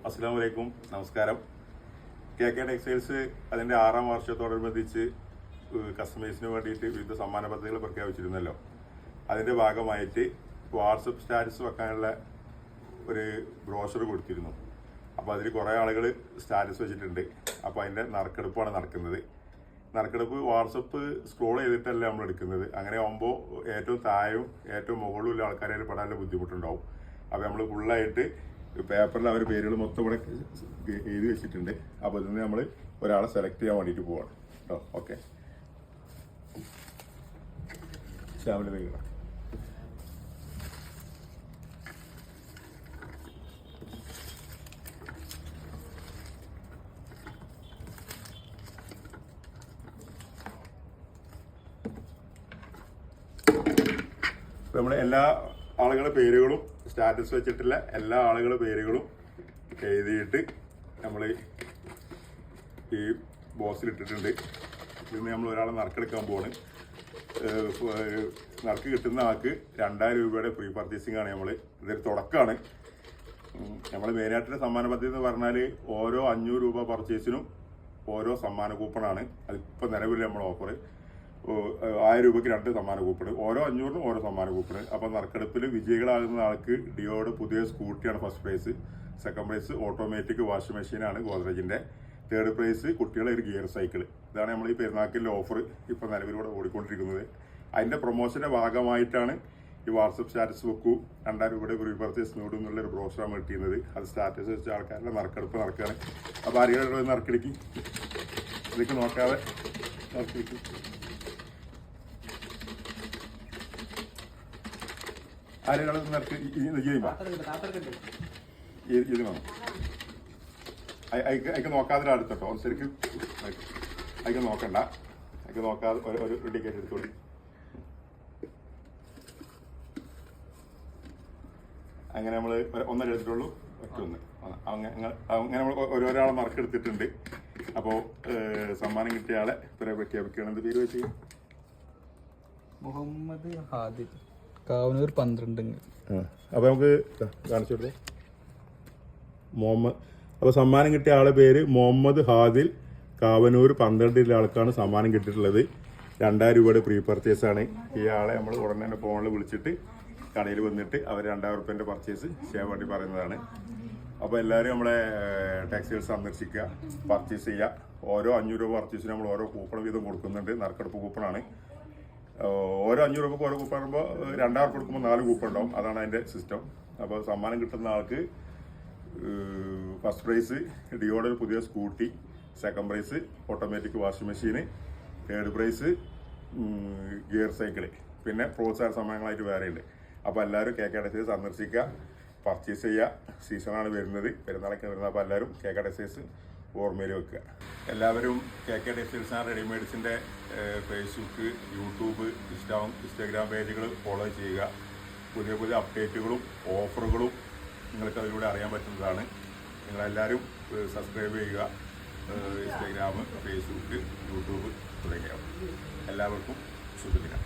അസ്സലാമു അലൈക്കും, നമസ്കാരം. KK ടെക്സ്റ്റൈൽസ് അതിൻ്റെ 6ാം വർഷത്തോടനുബന്ധിച്ച് കസ്റ്റമേഴ്സിന് വേണ്ടിയിട്ട് വിവിധ സമ്മാന പദ്ധതികൾ പ്രഖ്യാപിച്ചിരുന്നല്ലോ. അതിൻ്റെ ഭാഗമായിട്ട് വാട്സപ്പ് സ്റ്റാറ്റസ് വെക്കാനുള്ള ഒരു ബ്രോഷർ കൊടുത്തിരുന്നു. അപ്പോൾ അതിൽ കുറേ ആളുകൾ സ്റ്റാറ്റസ് വെച്ചിട്ടുണ്ട്. അപ്പോൾ അതിൻ്റെ നറുക്കെടുപ്പാണ് നടക്കുന്നത്. നറുക്കെടുപ്പ് വാട്സപ്പ് സ്ക്രോൾ ചെയ്തിട്ടല്ല നമ്മൾ എടുക്കുന്നത്. അങ്ങനെ ആകുമ്പോൾ ഏറ്റവും താഴെയും ഏറ്റവും മുകളിലുള്ള ആൾക്കാരെ പെടാനുള്ള ബുദ്ധിമുട്ടുണ്ടാവും. അപ്പോൾ നമ്മൾ ഫുള്ളായിട്ട് പേപ്പറിൽ അവർ പേരുകൾ മൊത്തം ഇവിടെ എഴുതി വെച്ചിട്ടുണ്ട്. അപ്പോൾ ഇതിൽ നിന്ന് നമ്മൾ ഒരാളെ സെലക്ട് ചെയ്യാൻ വേണ്ടിയിട്ട് പോവാണ് കേട്ടോ. ഓക്കെ, ശ്യാമിൽ വേഗം നമ്മുടെ എല്ലാ ആളുകളുടെ പേരുകളും സ്റ്റാറ്റസ് വെച്ചിട്ടുള്ള എല്ലാ ആളുകളുടെ പേരുകളും എഴുതിയിട്ട് നമ്മൾ ഈ ബോക്സിലിട്ടിട്ടുണ്ട്. ഇതിന് നമ്മൾ ഒരാളെ നറുക്കെടുക്കാൻ പോവാണ്. നറുക്ക് കിട്ടുന്ന ആൾക്ക് 2000 രൂപയുടെ പ്രീ പർച്ചേസിംഗ് ആണ്. ഇതൊരു തുടക്കമാണ്. നമ്മൾ മെയിനായിട്ടുള്ള സമ്മാന പദ്ധതി എന്ന് പറഞ്ഞാൽ ഓരോ 500 രൂപ പർച്ചേസിനും ഓരോ സമ്മാന കൂപ്പണാണ്. അതിപ്പോൾ നിലവിൽ നമ്മൾ ഓഫർ 1000 രൂപയ്ക്ക് 2 സമ്മാന കൂപ്പണ്, ഓരോ 500നും ഓരോ സമ്മാന കൂപ്പണ്. അപ്പോൾ നറുക്കെടുപ്പിൽ വിജയികളാകുന്ന ആൾക്ക് ഡിയോയുടെ പുതിയ സ്കൂട്ടിയാണ് first prize. Second prize automatic washing മെഷീനാണ് ഗോദ്രേജിൻ്റെ. തേർഡ് പ്രൈസ് കുട്ടികളെ ഒരു ഗിയർ സൈക്കിൾ. ഇതാണ് നമ്മൾ ഈ പെരുന്നാക്കിൻ്റെ ഓഫർ ഇപ്പോൾ നിലവിലൂടെ ഓടിക്കൊണ്ടിരിക്കുന്നത്. അതിൻ്റെ പ്രൊമോഷൻ്റെ ഭാഗമായിട്ടാണ് ഈ വാട്സപ്പ് സ്റ്റാറ്റസ് വെക്കൂ 2000 രൂപയുടെ പ്രീ പർച്ചേസ് നേടും എന്നുള്ളൊരു ബ്രോഷറാണ് കിട്ടിയത്. അത് സ്റ്റാറ്റസ് വെച്ച ആൾക്കാരുടെ നറുക്കെടുപ്പ് നടക്കുകയാണ്. അപ്പോൾ ആരെങ്കിലും നറുക്കെടുക്കി ഇതൊക്കെ നോക്കാതെ നറുക്കെടുക്കും. ആരെങ്കിലും നറുക്ക് ഇത് വേണം. അതിക്ക് നോക്കാതെ അടുത്തട്ടോ ശരിക്കും അതിക്ക് നോക്കണ്ട. അതിക്ക് നോക്കാതെ ഒരു ടിക്കറ്റ് എടുത്തോളി. അങ്ങനെ നമ്മൾ ഒന്നര എടുത്തിട്ടുള്ളൂ, ഒറ്റൊന്ന്. അങ്ങനെ നമ്മൾ ഓരോരാളെ നറുക്കെടുത്തിട്ടുണ്ട്. അപ്പോൾ സമ്മാനം കിട്ടിയ ആളെ പ്രഖ്യാപിക്കുകയാണ്. എന്ത് പേര് വെച്ച്? മുഹമ്മദ് ഹാദിൽ, കാവനൂർ 12. അപ്പോൾ നമുക്ക് കാണിച്ചു കൊടുത്തേ മുഹമ്മദ്. അപ്പോൾ സമ്മാനം കിട്ടിയ ആളുടെ പേര് മുഹമ്മദ് ഹാദിൽ, കാവനൂർ 12 ആൾക്കാണ് സമ്മാനം കിട്ടിയിട്ടുള്ളത്. 2000 രൂപയുടെ പ്രീ പർച്ചേസാണ്. ഈ ആളെ നമ്മൾ ഉടനെ തന്നെ ഫോണിൽ വിളിച്ചിട്ട് കടയിൽ വന്നിട്ട് അവർ 2000 രൂപേൻ്റെ പർച്ചേസ് ചെയ്യാൻ വേണ്ടി പറയുന്നതാണ്. അപ്പോൾ എല്ലാവരും നമ്മളെ ടെക്സ്റ്റൈൽ സന്ദർശിക്കുക, പർച്ചേസ് ചെയ്യുക. ഓരോ 500 രൂപ പർച്ചേസിന് നമ്മൾ ഓരോ കൂപ്പൺ വീതം കൊടുക്കുന്നുണ്ട്. നറുക്കെടുപ്പ് കൂപ്പണാണ്. ഓരോ 500 രൂപക്ക് ഓരോ കൂപ്പൺ ആകുമ്പോൾ 2000 കൊടുക്കുമ്പോൾ 4 കൂപ്പൺ ഉണ്ടാവും. അതാണ് അതിൻ്റെ സിസ്റ്റം. അപ്പോൾ സമ്മാനം കിട്ടുന്ന ആൾക്ക് ഫസ്റ്റ് പ്രൈസ് ഡിയോയുടെ ഒരു പുതിയ scooty, second prize automatic washing machine, third prize gear cycle, പിന്നെ പ്രോത്സാഹന സമ്മാനങ്ങളായിട്ട് വേറെ ഉണ്ട്. അപ്പോൾ എല്ലാവരും KK ടെക്സ്റ്റൈൽസ് സന്ദർശിക്കുക, പർച്ചേസ് ചെയ്യുക. സീസണാണ് വരുന്നത്, പെരുന്നാളൊക്കെ വരുന്നത്. അപ്പോൾ എല്ലാവരും KK ടെക്സ്റ്റൈൽസ് ഓർമ്മയിൽ വെക്കുക. എല്ലാവരും KK ടെക്സ്റ്റൈൽസ് ആൻഡ് റെഡിമെയ്ഡ്സിൻ്റെ ഫേസ്ബുക്ക്, യൂട്യൂബ്, ഇൻസ്റ്റാഗ്രാം പേജുകൾ ഫോളോ ചെയ്യുക. പുതിയ പുതിയ അപ്ഡേറ്റുകളും ഓഫറുകളും നിങ്ങൾക്ക് അതിലൂടെ അറിയാൻ പറ്റുന്നതാണ്. നിങ്ങളെല്ലാവരും സബ്സ്ക്രൈബ് ചെയ്യുക. ഇൻസ്റ്റാഗ്രാം, ഫേസ്ബുക്ക്, യൂട്യൂബ് തുടങ്ങിയവ. എല്ലാവർക്കും ശുഭദിനം.